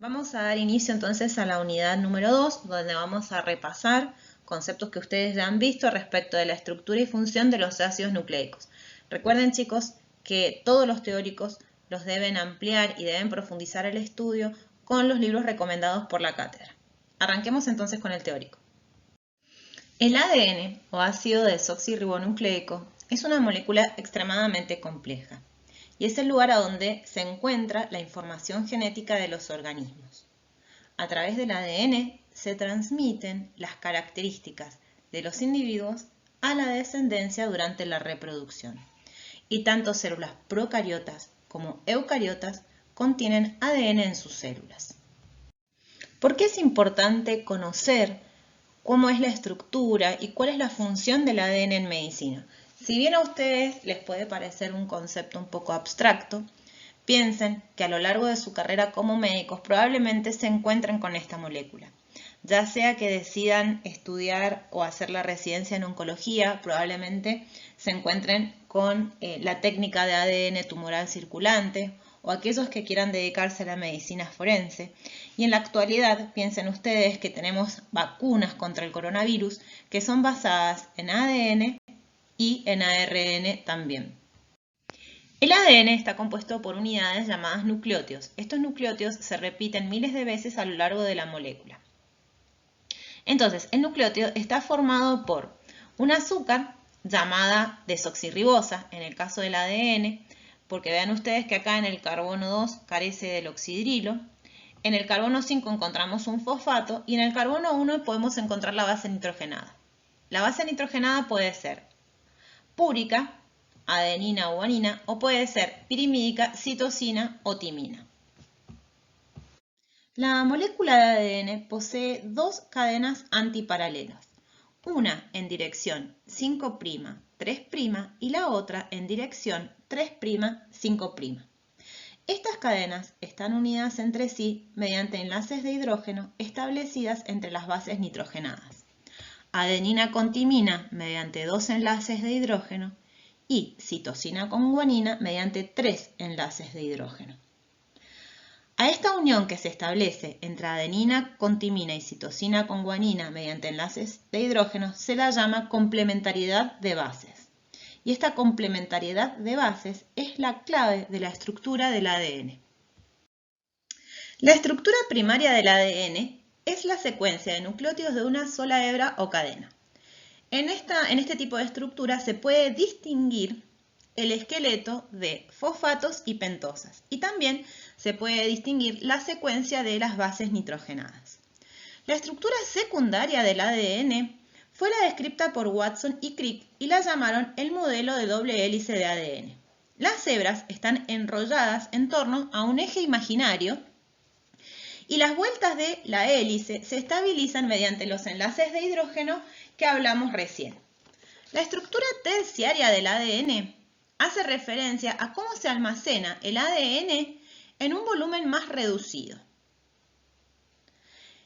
Vamos a dar inicio entonces a la unidad número 2, donde vamos a repasar conceptos que ustedes ya han visto respecto de la estructura y función de los ácidos nucleicos. Recuerden, chicos, que todos los teóricos los deben ampliar y deben profundizar el estudio con los libros recomendados por la cátedra. Arranquemos entonces con el teórico. El ADN, o ácido desoxirribonucleico, es una molécula extremadamente compleja y es el lugar a donde se encuentra la información genética de los organismos. A través del ADN se transmiten las características de los individuos a la descendencia durante la reproducción. Y tanto células procariotas como eucariotas contienen ADN en sus células. ¿Por qué es importante conocer cómo es la estructura y cuál es la función del ADN en medicina? Si bien a ustedes les puede parecer un concepto un poco abstracto, piensen que a lo largo de su carrera como médicos probablemente se encuentren con esta molécula. Ya sea que decidan estudiar o hacer la residencia en oncología, probablemente se encuentren con la técnica de ADN tumoral circulante, o aquellos que quieran dedicarse a la medicina forense. Y en la actualidad, piensen ustedes que tenemos vacunas contra el coronavirus que son basadas en ADN y en ARN también. El ADN está compuesto por unidades llamadas nucleótidos. Estos nucleótidos se repiten miles de veces a lo largo de la molécula. Entonces, el nucleótido está formado por un azúcar llamada desoxirribosa, en el caso del ADN, porque vean ustedes que acá en el carbono 2 carece del oxidrilo, en el carbono 5 encontramos un fosfato y en el carbono 1 podemos encontrar la base nitrogenada. La base nitrogenada puede ser púrica, adenina o guanina, o puede ser pirimídica, citosina o timina. La molécula de ADN posee dos cadenas antiparalelas, una en dirección 5', 3' y la otra en dirección 3', 5'. Estas cadenas están unidas entre sí mediante enlaces de hidrógeno establecidas entre las bases nitrogenadas. Adenina con timina mediante 2 enlaces de hidrógeno y citosina con guanina mediante 3 enlaces de hidrógeno. A esta unión que se establece entre adenina con timina y citosina con guanina mediante enlaces de hidrógeno se la llama complementariedad de bases. Y esta complementariedad de bases es la clave de la estructura del ADN. La estructura primaria del ADN es la secuencia de nucleótidos de una sola hebra o cadena. En este tipo de estructura se puede distinguir el esqueleto de fosfatos y pentosas y también se puede distinguir la secuencia de las bases nitrogenadas. La estructura secundaria del ADN fue la descrita por Watson y Crick y la llamaron el modelo de doble hélice de ADN. Las hebras están enrolladas en torno a un eje imaginario y las vueltas de la hélice se estabilizan mediante los enlaces de hidrógeno que hablamos recién. La estructura terciaria del ADN hace referencia a cómo se almacena el ADN en un volumen más reducido.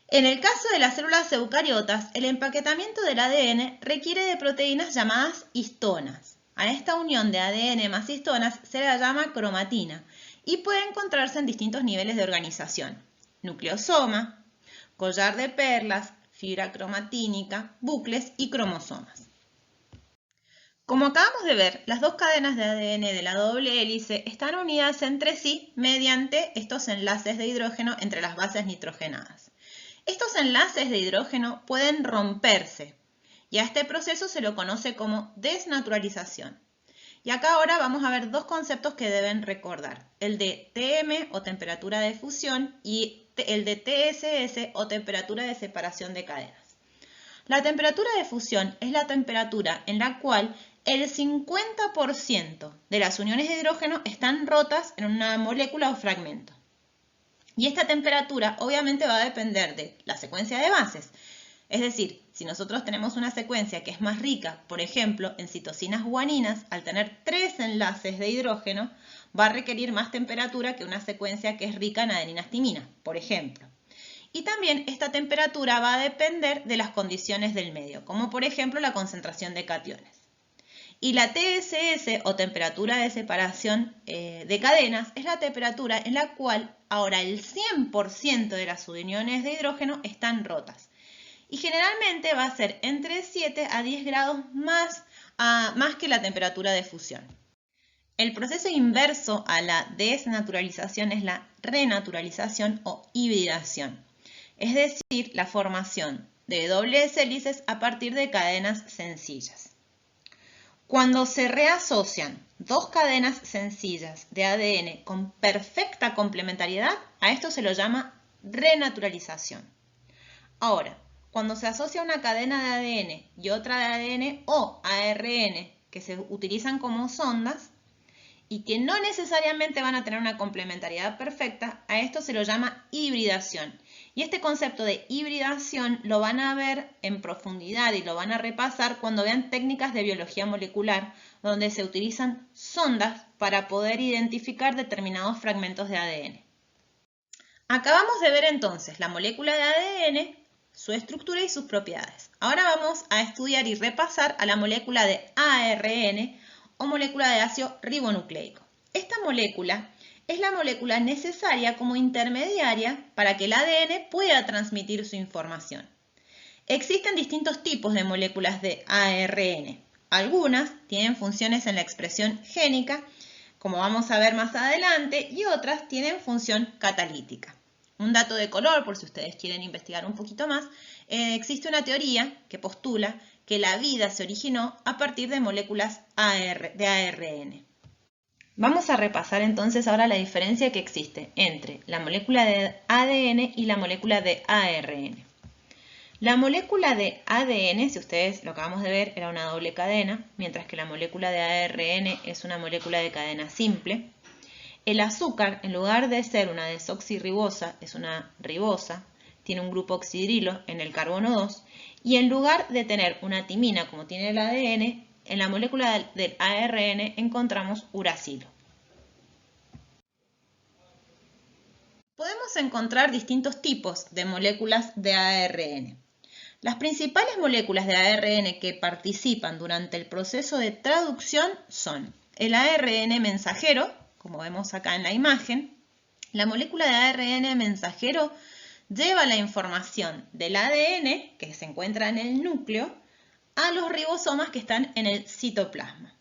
En el caso de las células eucariotas, el empaquetamiento del ADN requiere de proteínas llamadas histonas. A esta unión de ADN más histonas se la llama cromatina y puede encontrarse en distintos niveles de organización: nucleosoma, collar de perlas, fibra cromatínica, bucles y cromosomas. Como acabamos de ver, las dos cadenas de ADN de la doble hélice están unidas entre sí mediante estos enlaces de hidrógeno entre las bases nitrogenadas. Estos enlaces de hidrógeno pueden romperse y a este proceso se lo conoce como desnaturalización. Y acá ahora vamos a ver dos conceptos que deben recordar: el de TM o temperatura de fusión y el de TSS o temperatura de separación de cadenas. La temperatura de fusión es la temperatura en la cual el 50% de las uniones de hidrógeno están rotas en una molécula o fragmento. Y esta temperatura obviamente va a depender de la secuencia de bases. Es decir, si nosotros tenemos una secuencia que es más rica, por ejemplo, en citosinas guaninas, al tener 3 enlaces de hidrógeno, va a requerir más temperatura que una secuencia que es rica en adeninas timinas, por ejemplo. Y también esta temperatura va a depender de las condiciones del medio, como por ejemplo la concentración de cationes. Y la TSS, o temperatura de separación de cadenas, es la temperatura en la cual ahora el 100% de las subuniones de hidrógeno están rotas. Y generalmente va a ser entre 7 a 10 grados más que la temperatura de fusión. El proceso inverso a la desnaturalización es la renaturalización o hibridación, es decir, la formación de dobles hélices a partir de cadenas sencillas. Cuando se reasocian dos cadenas sencillas de ADN con perfecta complementariedad, a esto se lo llama renaturalización. Ahora, cuando se asocia una cadena de ADN y otra de ADN o ARN que se utilizan como sondas y que no necesariamente van a tener una complementariedad perfecta, a esto se lo llama hibridación. Y este concepto de hibridación lo van a ver en profundidad y lo van a repasar cuando vean técnicas de biología molecular, donde se utilizan sondas para poder identificar determinados fragmentos de ADN. Acabamos de ver entonces la molécula de ADN, su estructura y sus propiedades. Ahora vamos a estudiar y repasar a la molécula de ARN o molécula de ácido ribonucleico. Esta molécula es la molécula necesaria como intermediaria para que el ADN pueda transmitir su información. Existen distintos tipos de moléculas de ARN. Algunas tienen funciones en la expresión génica, como vamos a ver más adelante, y otras tienen función catalítica. Un dato de color, por si ustedes quieren investigar un poquito más, existe una teoría que postula que la vida se originó a partir de moléculas de ARN. Vamos a repasar entonces ahora la diferencia que existe entre la molécula de ADN y la molécula de ARN. La molécula de ADN, si ustedes lo acabamos de ver, era una doble cadena, mientras que la molécula de ARN es una molécula de cadena simple. El azúcar, en lugar de ser una desoxirribosa, es una ribosa, tiene un grupo oxidrilo en el carbono 2, y en lugar de tener una timina como tiene el ADN, en la molécula del ARN encontramos uracilo. Podemos encontrar distintos tipos de moléculas de ARN. Las principales moléculas de ARN que participan durante el proceso de traducción son el ARN mensajero, como vemos acá en la imagen. La molécula de ARN mensajero lleva la información del ADN, que se encuentra en el núcleo, a los ribosomas que están en el citoplasma.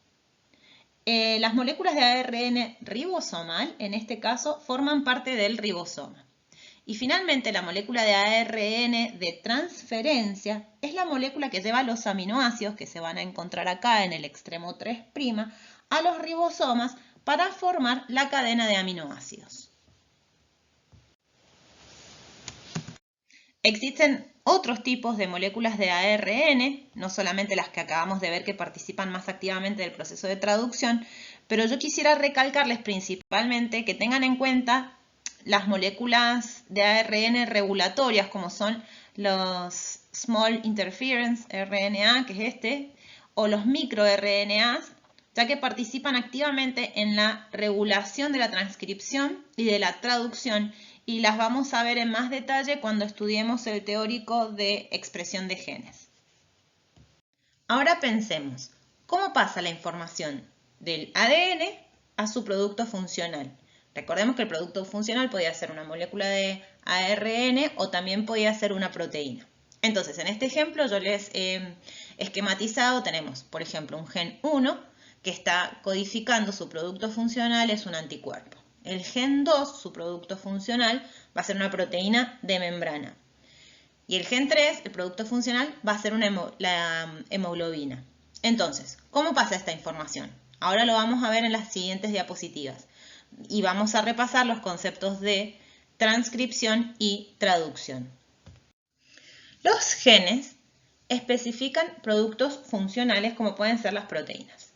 Las moléculas de ARN ribosomal, en este caso, forman parte del ribosoma. Y finalmente, la molécula de ARN de transferencia es la molécula que lleva los aminoácidos, que se van a encontrar acá en el extremo 3', a los ribosomas para formar la cadena de aminoácidos. Existen otros tipos de moléculas de ARN, no solamente las que acabamos de ver que participan más activamente del proceso de traducción, pero yo quisiera recalcarles principalmente que tengan en cuenta las moléculas de ARN regulatorias, como son los Small Interference RNA, que es este, o los microRNAs, ya que participan activamente en la regulación de la transcripción y de la traducción, y las vamos a ver en más detalle cuando estudiemos el teórico de expresión de genes. Ahora pensemos, ¿cómo pasa la información del ADN a su producto funcional? Recordemos que el producto funcional podía ser una molécula de ARN o también podía ser una proteína. Entonces, en este ejemplo yo les he esquematizado, tenemos, por ejemplo, un gen 1 que está codificando su producto funcional, es un anticuerpo. El gen 2, su producto funcional, va a ser una proteína de membrana. Y el gen 3, el producto funcional, va a ser la hemoglobina. Entonces, ¿cómo pasa esta información? Ahora lo vamos a ver en las siguientes diapositivas. Y vamos a repasar los conceptos de transcripción y traducción. Los genes especifican productos funcionales como pueden ser las proteínas.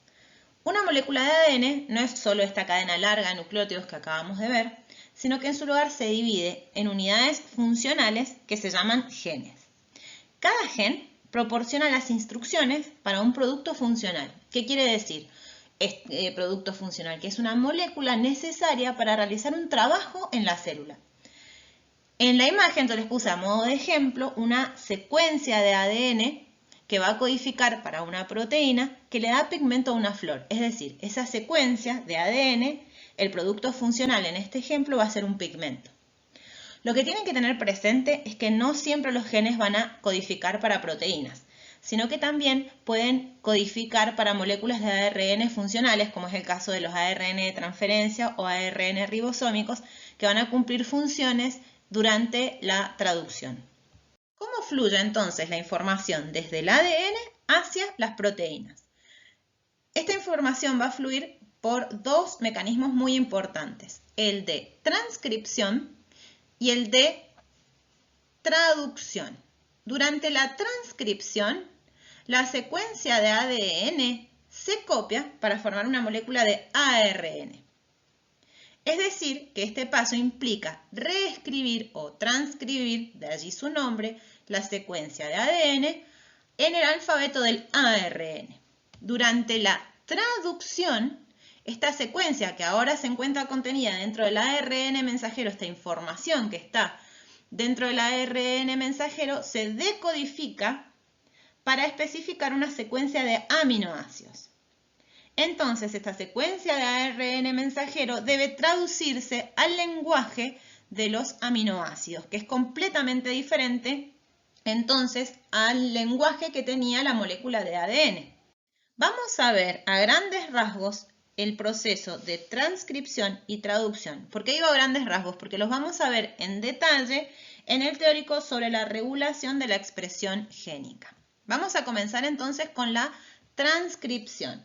Una molécula de ADN no es solo esta cadena larga de nucleótidos que acabamos de ver, sino que en su lugar se divide en unidades funcionales que se llaman genes. Cada gen proporciona las instrucciones para un producto funcional. ¿Qué quiere decir este producto funcional? Que es una molécula necesaria para realizar un trabajo en la célula. En la imagen yo les puse a modo de ejemplo una secuencia de ADN que va a codificar para una proteína que le da pigmento a una flor. Es decir, esa secuencia de ADN, el producto funcional en este ejemplo va a ser un pigmento. Lo que tienen que tener presente es que no siempre los genes van a codificar para proteínas, sino que también pueden codificar para moléculas de ARN funcionales, como es el caso de los ARN de transferencia o ARN ribosómicos, que van a cumplir funciones durante la traducción. ¿Cómo fluye entonces la información desde el ADN hacia las proteínas? Esta información va a fluir por dos mecanismos muy importantes, el de transcripción y el de traducción. Durante la transcripción, la secuencia de ADN se copia para formar una molécula de ARN. Es decir, que este paso implica reescribir o transcribir, de allí su nombre, la secuencia de ADN en el alfabeto del ARN. Durante la traducción, esta secuencia que ahora se encuentra contenida dentro del ARN mensajero, esta información que está dentro del ARN mensajero, se decodifica para especificar una secuencia de aminoácidos. Entonces, esta secuencia de ARN mensajero debe traducirse al lenguaje de los aminoácidos, que es completamente diferente entonces al lenguaje que tenía la molécula de ADN. Vamos a ver a grandes rasgos el proceso de transcripción y traducción. ¿Por qué digo a grandes rasgos? Porque los vamos a ver en detalle en el teórico sobre la regulación de la expresión génica. Vamos a comenzar entonces con la transcripción.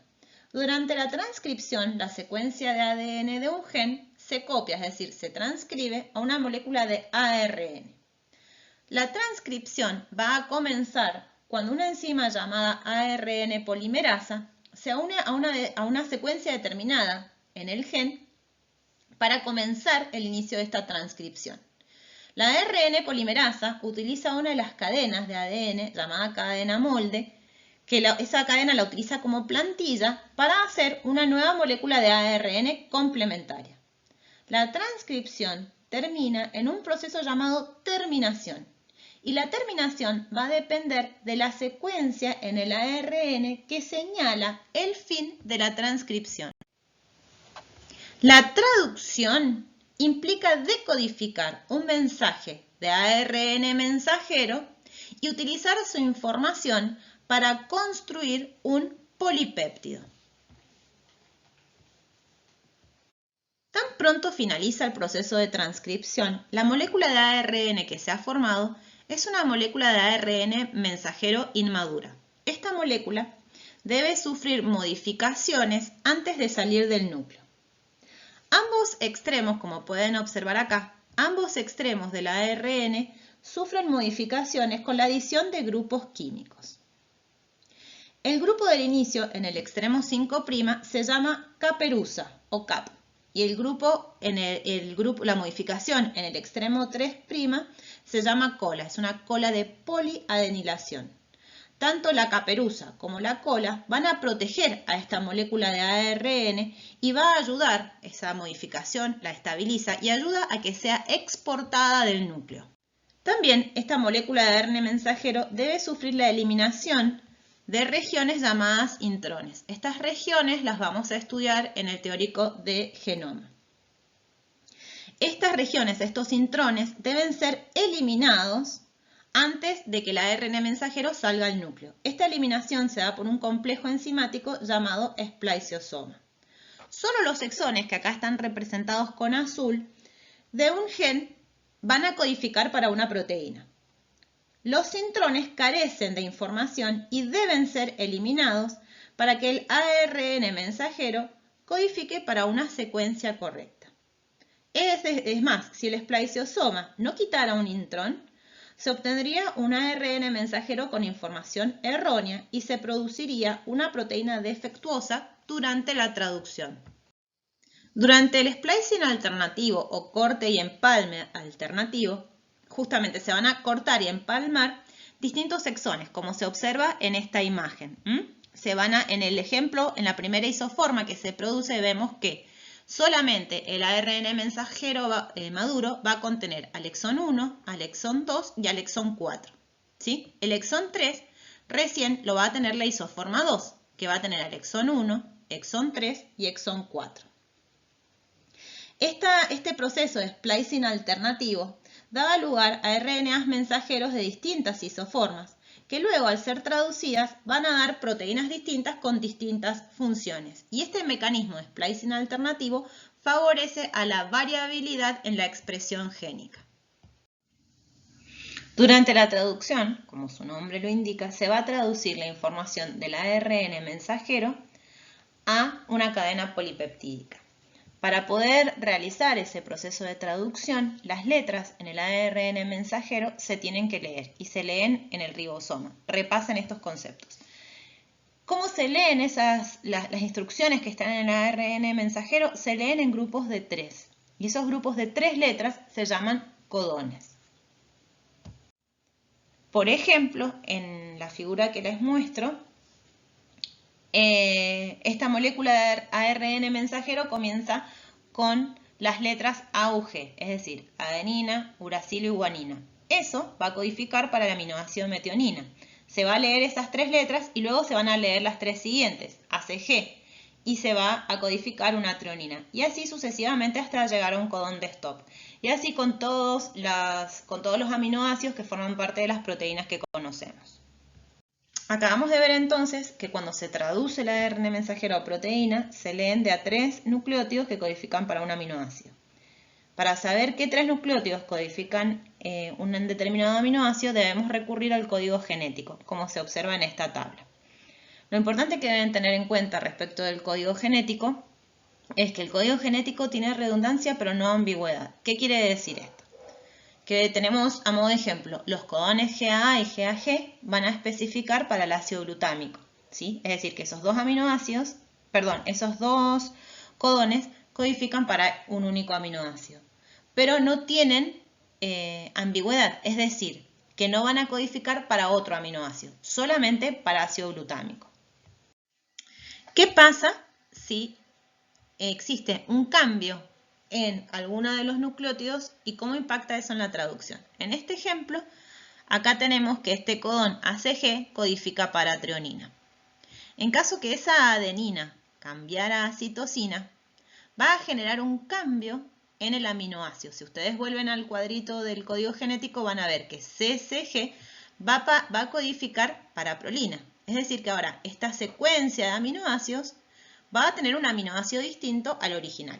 Durante la transcripción, la secuencia de ADN de un gen se copia, es decir, se transcribe a una molécula de ARN. La transcripción va a comenzar cuando una enzima llamada ARN polimerasa se une a una secuencia determinada en el gen para comenzar el inicio de esta transcripción. La ARN polimerasa utiliza una de las cadenas de ADN llamada cadena molde, que esa cadena la utiliza como plantilla para hacer una nueva molécula de ARN complementaria. La transcripción termina en un proceso llamado terminación. Y la terminación va a depender de la secuencia en el ARN que señala el fin de la transcripción. La traducción implica decodificar un mensaje de ARN mensajero y utilizar su información para construir un polipéptido. Tan pronto finaliza el proceso de transcripción, la molécula de ARN que se ha formado es una molécula de ARN mensajero inmadura. Esta molécula debe sufrir modificaciones antes de salir del núcleo. Ambos extremos, como pueden observar acá, ambos extremos del ARN sufren modificaciones con la adición de grupos químicos. El grupo del inicio en el extremo 5' se llama caperuza o cap y la modificación en el extremo 3' se llama cola, es una cola de poliadenilación. Tanto la caperuza como la cola van a proteger a esta molécula de ARN y va a ayudar, esa modificación la estabiliza y ayuda a que sea exportada del núcleo. También esta molécula de ARN mensajero debe sufrir la eliminación de regiones llamadas intrones. Estas regiones las vamos a estudiar en el teórico de genoma. Estas regiones, estos intrones, deben ser eliminados antes de que el ARN mensajero salga al núcleo. Esta eliminación se da por un complejo enzimático llamado espliciosoma. Solo los exones, que acá están representados con azul, de un gen van a codificar para una proteína. Los intrones carecen de información y deben ser eliminados para que el ARN mensajero codifique para una secuencia correcta. Es más, si el espliciosoma no quitara un intrón, se obtendría un ARN mensajero con información errónea y se produciría una proteína defectuosa durante la traducción. Durante el splicing alternativo o corte y empalme alternativo, justamente se van a cortar y empalmar distintos exones, como se observa en esta imagen. En el ejemplo, en la primera isoforma que se produce, vemos que solamente el ARN mensajero maduro va a contener al exón 1, al exón 2 y al exón 4. ¿Sí? El exón 3 recién lo va a tener la isoforma 2, que va a tener al exón 1, exón 3 y exón 4. Este proceso de splicing alternativo daba lugar a RNAs mensajeros de distintas isoformas, que luego al ser traducidas van a dar proteínas distintas con distintas funciones. Y este mecanismo de splicing alternativo favorece a la variabilidad en la expresión génica. Durante la traducción, como su nombre lo indica, se va a traducir la información del ARN mensajero a una cadena polipeptídica. Para poder realizar ese proceso de traducción, las letras en el ARN mensajero se tienen que leer y se leen en el ribosoma. Repasen estos conceptos. ¿Cómo se leen las instrucciones que están en el ARN mensajero? Se leen en grupos de 3 y esos grupos de 3 letras se llaman codones. Por ejemplo, en la figura que les muestro, esta molécula de ARN mensajero comienza con las letras A u G, es decir, adenina, uracilo y guanina. Eso va a codificar para el aminoácido metionina. Se va a leer esas 3 letras y luego se van a leer las 3 siguientes, ACG, y se va a codificar una treonina. Y así sucesivamente hasta llegar a un codón de stop. Y así con todos los aminoácidos que forman parte de las proteínas que conocemos. Acabamos de ver entonces que cuando se traduce el ARN mensajero a proteína, se leen de a 3 nucleótidos que codifican para un aminoácido. Para saber qué 3 nucleótidos codifican un determinado aminoácido, debemos recurrir al código genético, como se observa en esta tabla. Lo importante que deben tener en cuenta respecto del código genético es que el código genético tiene redundancia pero no ambigüedad. ¿Qué quiere decir esto? Que tenemos, a modo de ejemplo, los codones GAA y GAG van a especificar para el ácido glutámico, ¿sí? Es decir, que esos dos codones codifican para un único aminoácido, pero no tienen ambigüedad, es decir, que no van a codificar para otro aminoácido, solamente para ácido glutámico. ¿Qué pasa si existe un cambio en alguno de los nucleótidos y cómo impacta eso en la traducción? En este ejemplo, acá tenemos que este codón ACG codifica para treonina. En caso que esa adenina cambiara a citosina, va a generar un cambio en el aminoácido. Si ustedes vuelven al cuadrito del código genético, van a ver que CCG va a codificar para prolina. Es decir, que ahora esta secuencia de aminoácidos va a tener un aminoácido distinto al original.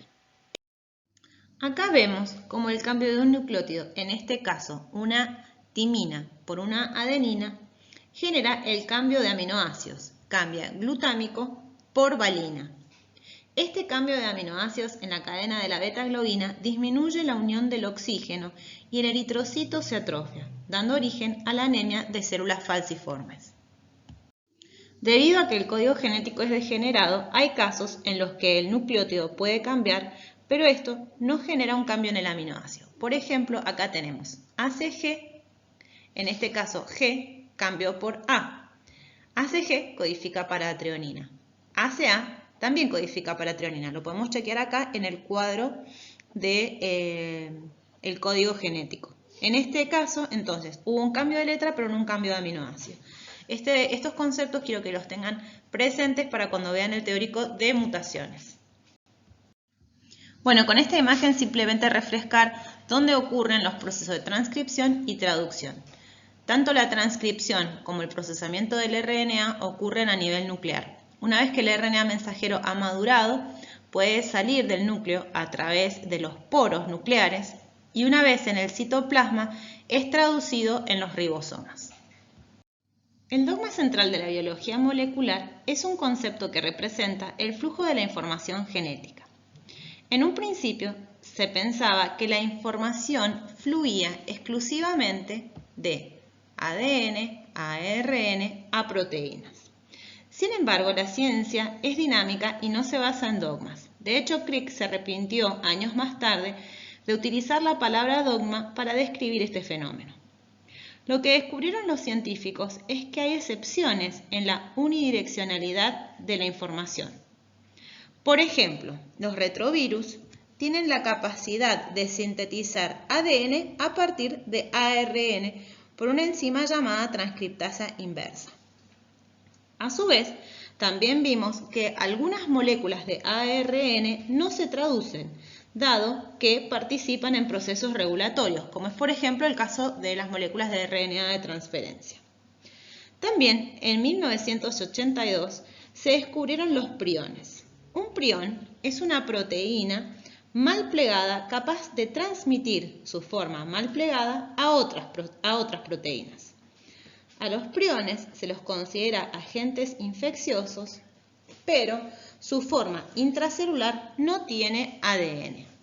Acá vemos cómo el cambio de un nucleótido, en este caso una timina por una adenina, genera el cambio de aminoácidos. Cambia glutámico por valina. Este cambio de aminoácidos en la cadena de la beta-globina disminuye la unión del oxígeno y el eritrocito se atrofia, dando origen a la anemia de células falciformes. Debido a que el código genético es degenerado, hay casos en los que el nucleótido puede cambiar, pero esto no genera un cambio en el aminoácido. Por ejemplo, acá tenemos ACG, en este caso G cambió por A. ACG codifica para treonina. ACA también codifica para treonina. Lo podemos chequear acá en el cuadro del código genético. En este caso, entonces, hubo un cambio de letra, pero no un cambio de aminoácido. Estos conceptos quiero que los tengan presentes para cuando vean el teórico de mutaciones. Bueno, con esta imagen simplemente refrescar dónde ocurren los procesos de transcripción y traducción. Tanto la transcripción como el procesamiento del RNA ocurren a nivel nuclear. Una vez que el RNA mensajero ha madurado, puede salir del núcleo a través de los poros nucleares y una vez en el citoplasma es traducido en los ribosomas. El dogma central de la biología molecular es un concepto que representa el flujo de la información genética. En un principio se pensaba que la información fluía exclusivamente de ADN a ARN a proteínas. Sin embargo, la ciencia es dinámica y no se basa en dogmas. De hecho, Crick se arrepintió años más tarde de utilizar la palabra dogma para describir este fenómeno. Lo que descubrieron los científicos es que hay excepciones en la unidireccionalidad de la información. Por ejemplo, los retrovirus tienen la capacidad de sintetizar ADN a partir de ARN por una enzima llamada transcriptasa inversa. A su vez, también vimos que algunas moléculas de ARN no se traducen, dado que participan en procesos regulatorios, como es por ejemplo el caso de las moléculas de RNA de transferencia. También en 1982 se descubrieron los priones. Un prión es una proteína mal plegada capaz de transmitir su forma mal plegada a otras proteínas. A los priones se los considera agentes infecciosos, pero su forma intracelular no tiene ADN.